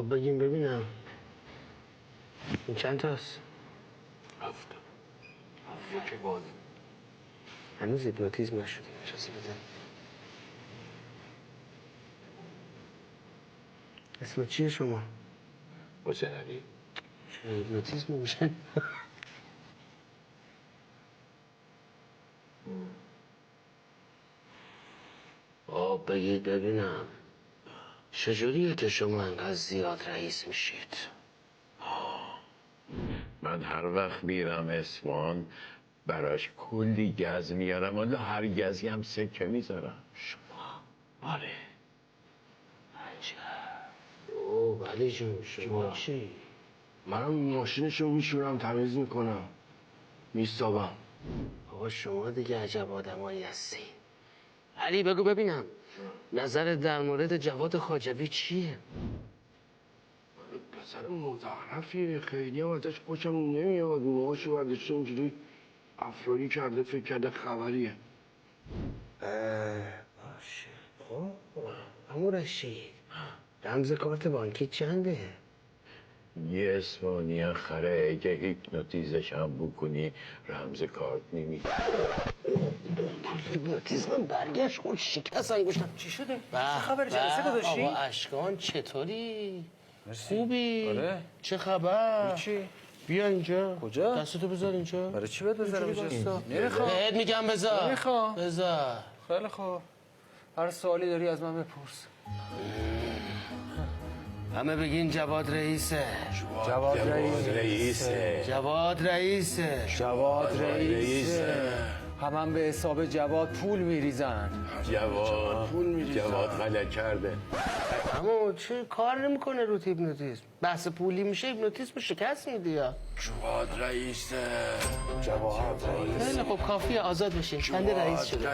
خب بگیم ببینم این چند تاست؟ 7. یکی باز. هنوز هیپنوتیزم نشدیم. اجازه بده. اسم چیه شما؟ حسین علی. چرا هیپنوتیزم میشه؟ بگید ببینم چجوریه که شما انقدر زیاد رئیس میشید؟ من هر وقت میرم اصفهان براش کلی گز میارم ولی هر گزی هم سکه میذارم. شما؟ آره. عجب. ولی جون شما چی؟ منم ماشینشو میشورم تمیز میکنم میستابم. آقا شما دیگه عجب آدمایی هستی. علی بگو ببینم نظرت در مورد جواد خواجوی چیه؟ پسر مزخرفیه، خیلی هم ازش خوشم نمیاد. موهاشو برداشته اونجوری افرایی کرده، فکر کرده خبریه. باشه. خب عمو رشید رمز کارت بانکی چنده؟ یه اسپانیا خره اگه هیپنوتیزش هم بکنی رمز کارت نمیده. هیپنوتیزم برگشت خود شکست انگشتم. چی شده؟ چه خبره؟ جلسه گذاشتی؟ آقا اشکان چطوری؟ خوبی؟ آره. چه خبر؟ چی؟ بیا اینجا. کجا؟ دستتو بذار اینجا. برای چی باید بذارم اینجوری اینجا؟ بستا. نمیخوام. بهت میگم بذار. نمیخوام. بذار. خیلی خوب. هر سوالی داری از من بپرس. همه بگین جواد رئیسه. جواد رئیسه. جواد رئیسه. جواد رئیسه. هم به حساب جواد پول میریزن. جواد غلط کرده. اما چه کار نمیکنه رو هیپنوتیزم؟ بحث پولی میشه هیپنوتیزم شکست میده یا؟ جواد رئیسه. جواد رئیسه. خیلی خب کافیه آزاد بشین. چند رئیس شده؟